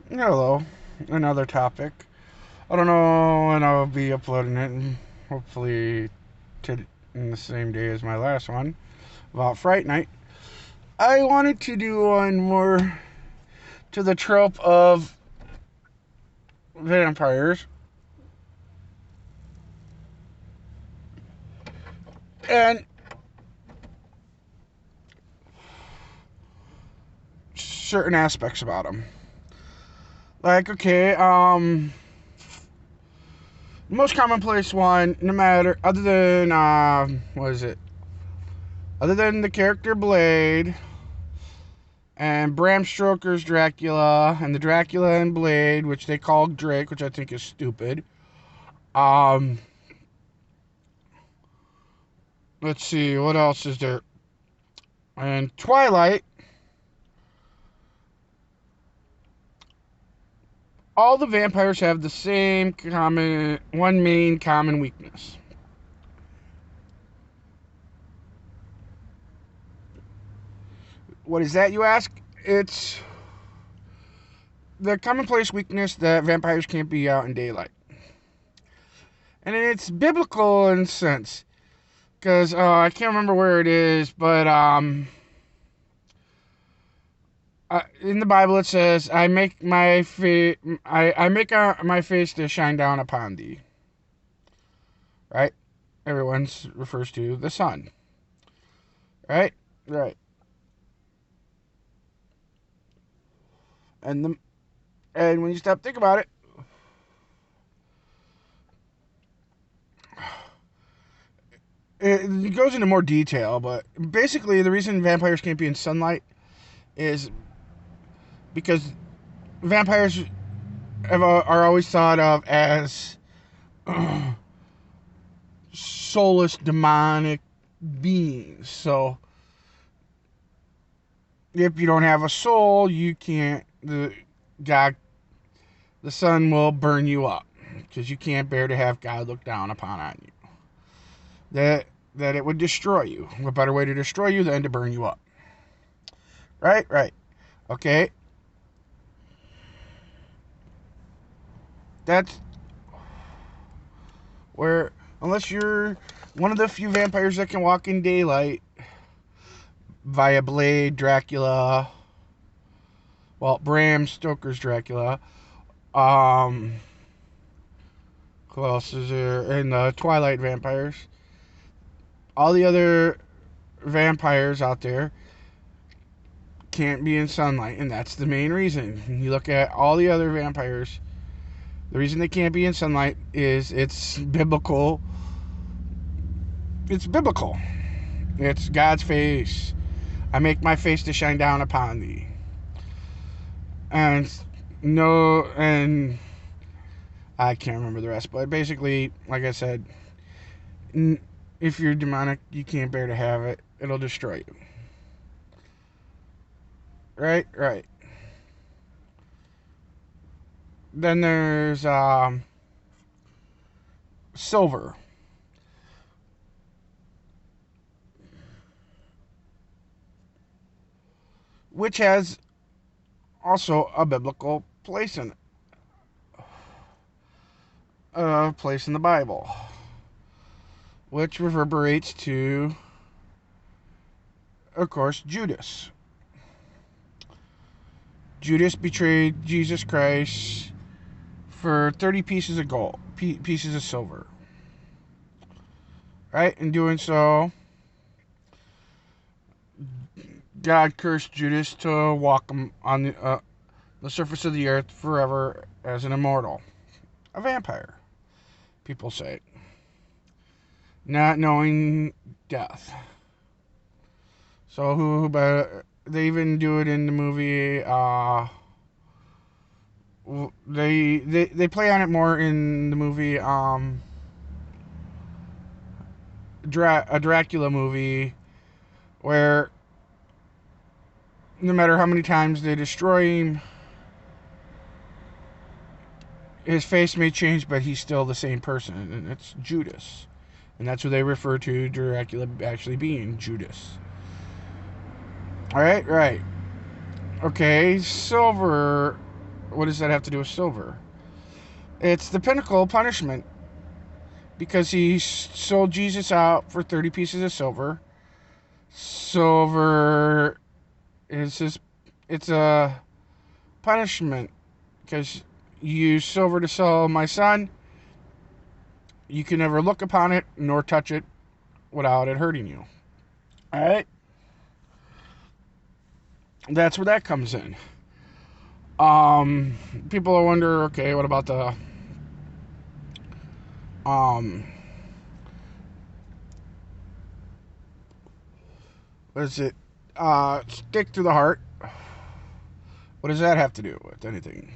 Hello, another topic. I don't know when I'll be uploading it, and hopefully in the same day as my last one about Fright Night. I wanted to do one more to the trope of vampires and certain aspects about them. Like, okay, most commonplace one, no matter, other than, what is it? Other than the character Blade, and Bram Stoker's Dracula, and the Dracula and Blade, which they call Drake, which I think is stupid. Um, let's see, what else is there? And Twilight, all the vampires have the same one main common weakness. What is that, you ask? It's the commonplace weakness that vampires can't be out in daylight. And it's biblical in a sense. Because I can't remember where it is, but in the Bible it says, "I make my my face to shine down upon thee." Right? Everyone refers to the sun. Right? Right. And the and when you stop think about it, it goes into more detail, but basically the reason vampires can't be in sunlight is because vampires are always thought of as soulless demonic beings. So if you don't have a soul, you can't God the sun will burn you up because you can't bear to have God look down upon on you. That it would destroy you. What better way to destroy you than to burn you up? Right? Right. Okay. That's where, unless you're one of the few vampires that can walk in daylight via Blade, Dracula, well, Bram Stoker's Dracula, um, who else is there? And the Twilight vampires. All the other vampires out there can't be in sunlight, and that's the main reason. You look at all the other vampires, the reason they can't be in sunlight is it's biblical. It's biblical. It's God's face. I make my face to shine down upon thee. And no, and I can't remember the rest, but basically, like I said, if you're demonic, you can't bear to have it. It'll destroy you. Right? Right. Then there's silver, which has also a biblical place in it, a place in the Bible, which reverberates to, of course, Judas. Judas betrayed Jesus Christ for 30 pieces of gold, pieces of silver. Right? In doing so, God cursed Judas to walk on the surface of the earth forever as an immortal, a vampire, people say, not knowing death. So but they even do it in the movie. They play on it more in the movie. A Dracula movie, where no matter how many times they destroy him, his face may change, but he's still the same person, and it's Judas. And that's who they refer to Dracula actually being, Judas. Alright, right. Okay, silver. what does that have to do with silver? It's the pinnacle punishment because he sold Jesus out for 30 pieces of silver. Silver is his, it's a punishment because you use silver to sell my son. You can never look upon it nor touch it without it hurting you. All right? That's where that comes in. People wonder, okay, what about the what is it? Stick to the heart. What does that have to do with anything?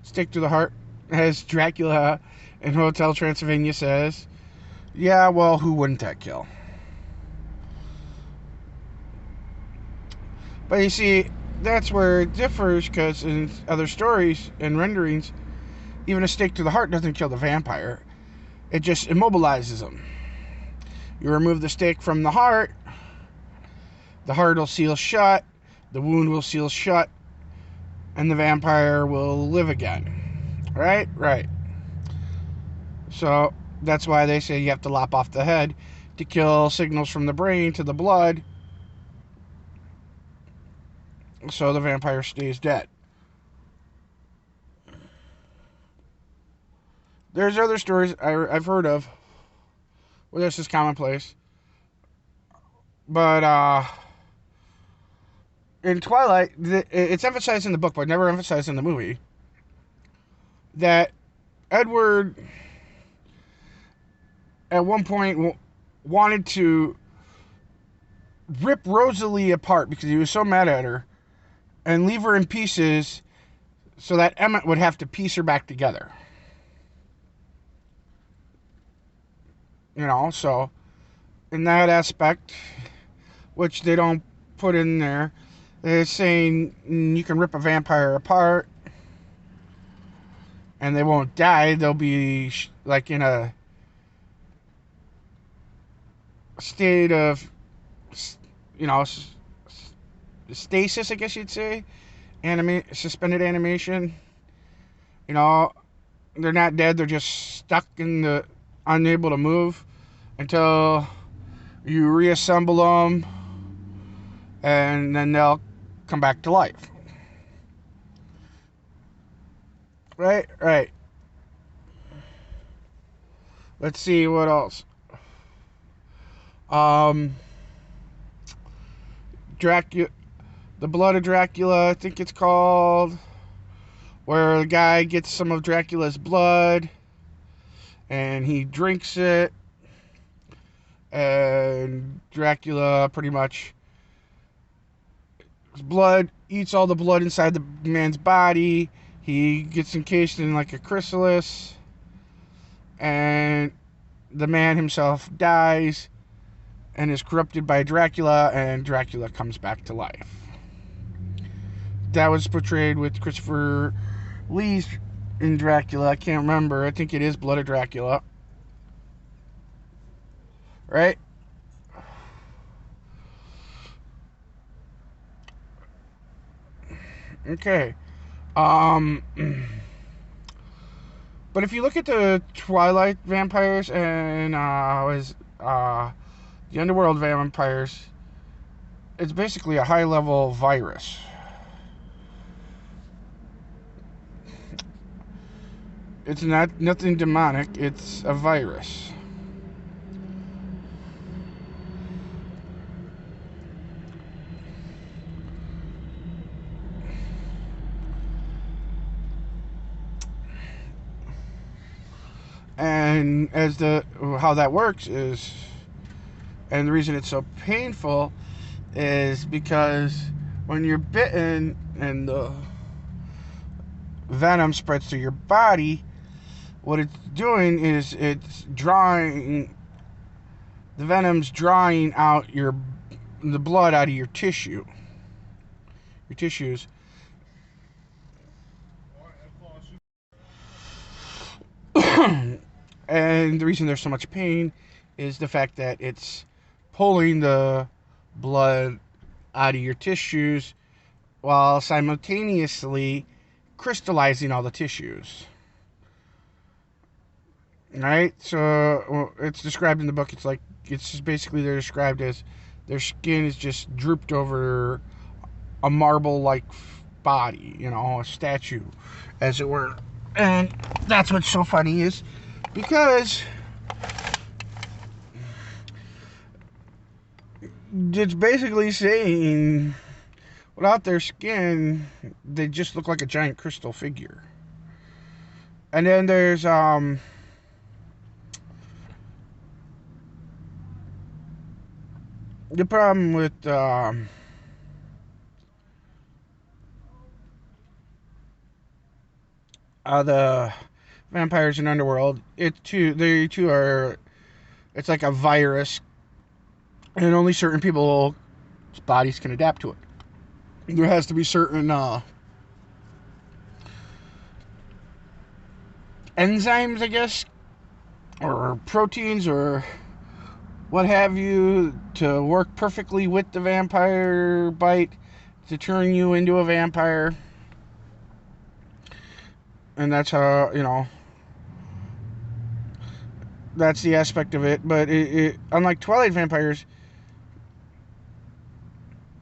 Stick to the heart, as Dracula in Hotel Transylvania says. Yeah, well, who wouldn't that kill? But you see, that's where it differs, because in other stories and renderings, even a stake to the heart doesn't kill the vampire. It just immobilizes him. You remove the stake from the heart will seal shut, the wound will seal shut, and the vampire will live again. Right? Right. So that's why they say you have to lop off the head to kill signals from the brain to the blood, so the vampire stays dead. There's other stories I've heard of where this is commonplace. But in Twilight, it's emphasized in the book, but never emphasized in the movie, that Edward at one point wanted to rip Rosalie apart because he was so mad at her and leave her in pieces so that Emmett would have to piece her back together. You know, so in that aspect, which they don't put in there, they're saying you can rip a vampire apart and they won't die. They'll be like in a state of, you know, stasis, I guess you'd say. Suspended animation. You know, they're not dead. They're just stuck in the, unable to move until you reassemble them, and then they'll come back to life. Right, right. Let's see what else. Dracula, the Blood of Dracula, I think it's called, where the guy gets some of Dracula's blood and he drinks it, and Dracula pretty much, his blood eats all the blood inside the man's body. He gets encased in like a chrysalis, and the man himself dies and is corrupted by Dracula, and Dracula comes back to life. That was portrayed with Christopher Lee's in Dracula. I can't remember. I think it is Blood of Dracula. Right? Okay. But if you look at the Twilight vampires and the Underworld vampires, it's basically a high-level virus. It's nothing demonic. It's a virus. And how that works is, and the reason it's so painful is because when you're bitten and the venom spreads to your body, what it's doing is it's drawing, the venom's drawing out the blood out of your tissues. And the reason there's so much pain is the fact that it's pulling the blood out of your tissues while simultaneously crystallizing all the tissues. Right? So it's described in the book. It's just basically they're described as their skin is just drooped over a marble-like body, a statue, as it were. And that's what's so funny is because it's basically saying without their skin, they just look like a giant crystal figure. And then there's the problem with the vampires in Underworld. They too are. It's like a virus, and only certain people's bodies can adapt to it. There has to be certain enzymes, I guess, or proteins, or what have you, to work perfectly with the vampire bite to turn you into a vampire. And that's how, that's the aspect of it. But unlike Twilight vampires,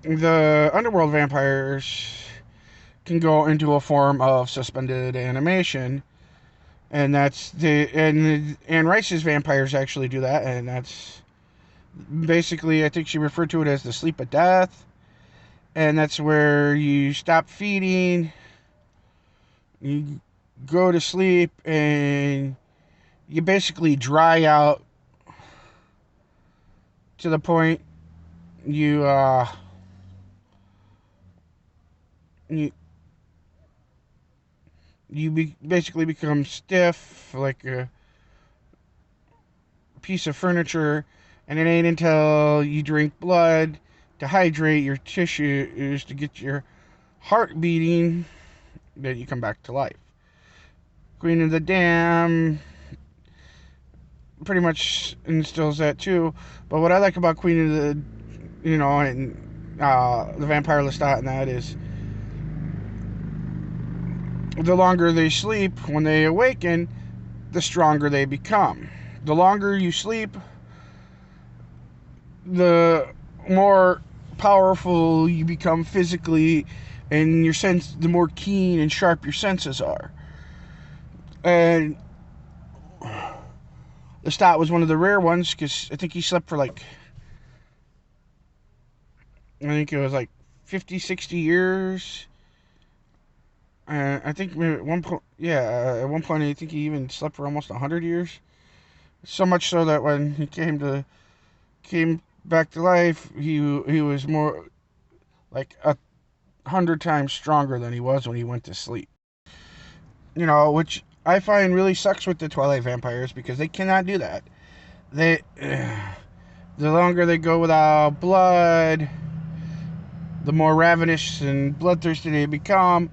the Underworld vampires can go into a form of suspended animation. And Anne Rice's vampires actually do that. And that's basically, I think she referred to it as the sleep of death. And that's where you stop feeding, you go to sleep, and you basically dry out to the point you basically become stiff like a piece of furniture. And it ain't until you drink blood to hydrate your tissues to get your heart beating that you come back to life. Queen of the Dam pretty much instills that too. But what I like about Queen of the, and the Vampire Lestat and that is the longer they sleep, when they awaken, the stronger they become. The longer you sleep, the more powerful you become physically, and the more keen and sharp your senses are. And Lestat was one of the rare ones because I think he slept for I think it was 50, 60 years. I think maybe at one point, at one point I think he even slept for almost 100 years. So much so that when he came back to life, he was more like 100 times stronger than he was when he went to sleep. Which I find really sucks with the Twilight vampires because they cannot do that. The longer they go without blood, the more ravenous and bloodthirsty they become.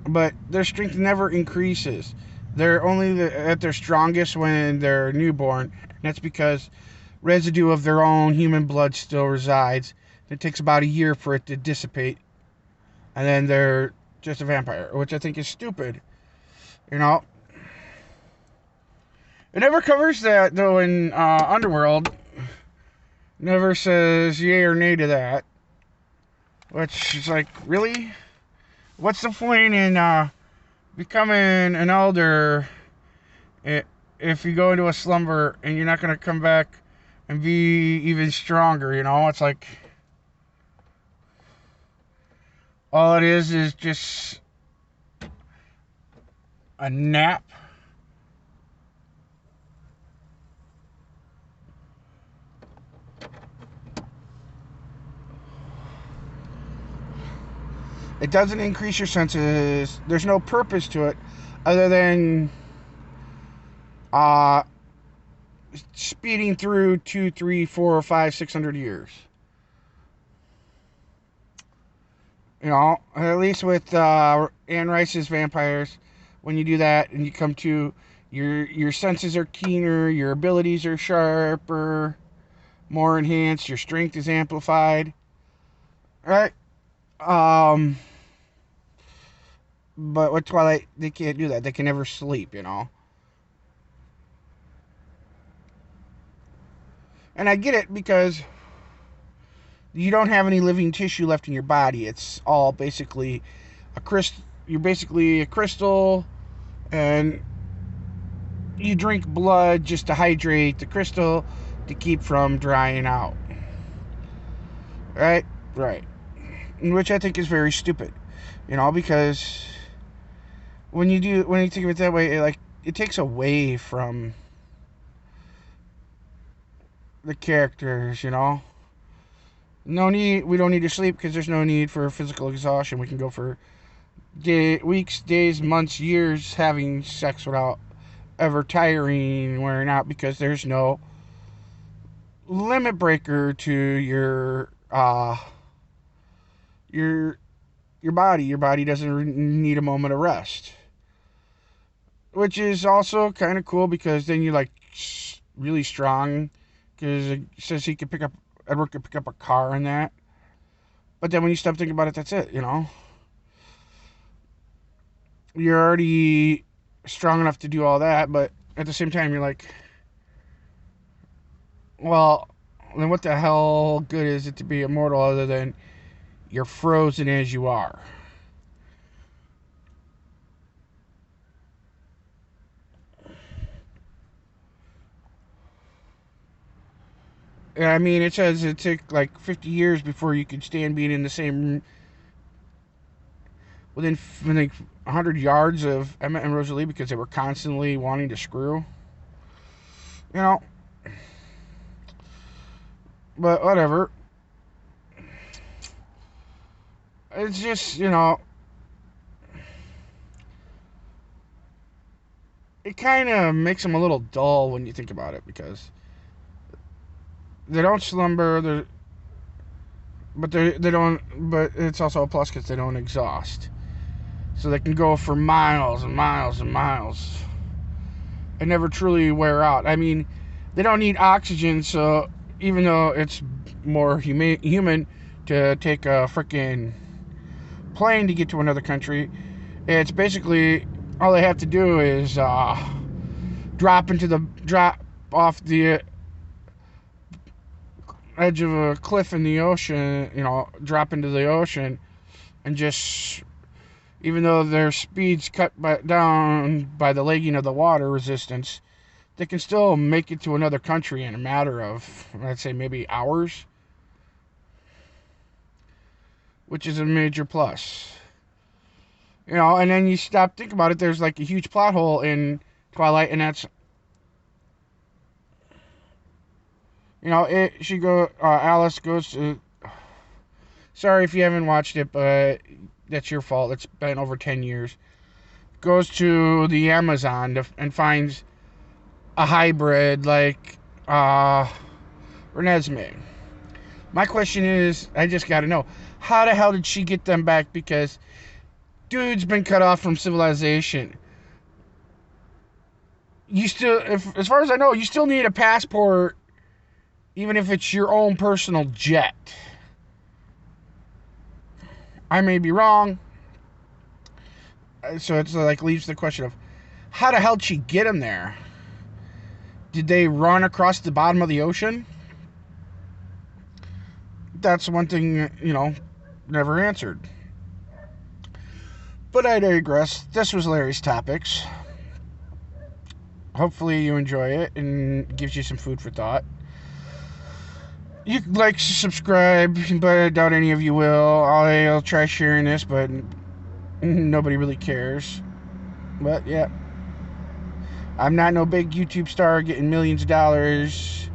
But their strength never increases. They're only at their strongest when they're newborn. And that's because residue of their own human blood still resides. It takes about a year for it to dissipate. And then they're just a vampire, which I think is stupid. It never covers that, though, in Underworld. Never says yay or nay to that. Which is really? What's the point in becoming an elder if you go into a slumber and you're not going to come back and be even stronger, It's all it is just a nap. It doesn't increase your senses. There's no purpose to it other than speeding through 2, 3, 4, 5, 600 years. At least with Anne Rice's vampires, when you do that and you come to your senses are keener, your abilities are sharper, more enhanced, your strength is amplified. Right? But with Twilight, they can't do that. They can never sleep, you know. And I get it because you don't have any living tissue left in your body. It's all basically a crystal. You're basically a crystal, and you drink blood just to hydrate the crystal to keep from drying out. Right? Right. Which I think is very stupid, you know, because when you think of it that way, it takes away from the characters, you know. No need. We don't need to sleep because there's no need for physical exhaustion. We can go for weeks, days, months, years having sex without ever tiring and wearing out because there's no limit breaker to your body. Your body doesn't need a moment of rest, which is also kind of cool because then you're like really strong because it says Edward could pick up a car in that. But then when you stop thinking about it, that's it, you know. You're already strong enough to do all that, but at the same time, you're like, well, then what the hell good is it to be immortal other than you're frozen as you are? I mean, it says it took like 50 years before you could stand being in the same within like 100 yards of Emmett and Rosalie because they were constantly wanting to screw. You know. But whatever. It's just, you know, it kind of makes them a little dull when you think about it because they don't slumber, but they don't. But it's also a plus because they don't exhaust, so they can go for miles and miles and miles and never truly wear out. I mean, they don't need oxygen, so even though it's more human to take a freaking plane to get to another country, it's basically all they have to do is drop off the edge of a cliff in the ocean, you know, drop into the ocean, and just, even though their speed's cut down by the lagging of the water resistance, they can still make it to another country in a matter of, let's say, maybe hours, which is a major plus. You know, and then you stop, think about it, there's like a huge plot hole in Twilight, and that's, you know, Alice goes to, sorry if you haven't watched it, but that's your fault, it's been over 10 years, goes to the Amazon and finds a hybrid like Renesmee. My question is, I just gotta know, how the hell did she get them back? Because dude's been cut off from civilization. You still, as far as I know, you still need a passport, even if it's your own personal jet. I may be wrong. So it's like leaves the question of, how the hell did she get him there? Did they run across the bottom of the ocean? That's one thing, you know, never answered. But I digress. This was Larry's Topics. Hopefully you enjoy it and gives you some food for thought. You can like, subscribe, but I doubt any of you will. I'll try sharing this, but nobody really cares. But yeah, I'm not no big YouTube star getting millions of dollars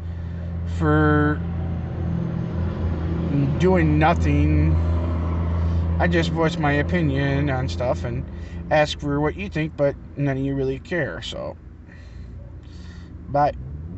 for doing nothing. I just voice my opinion on stuff and ask for what you think, but none of you really care. So, bye.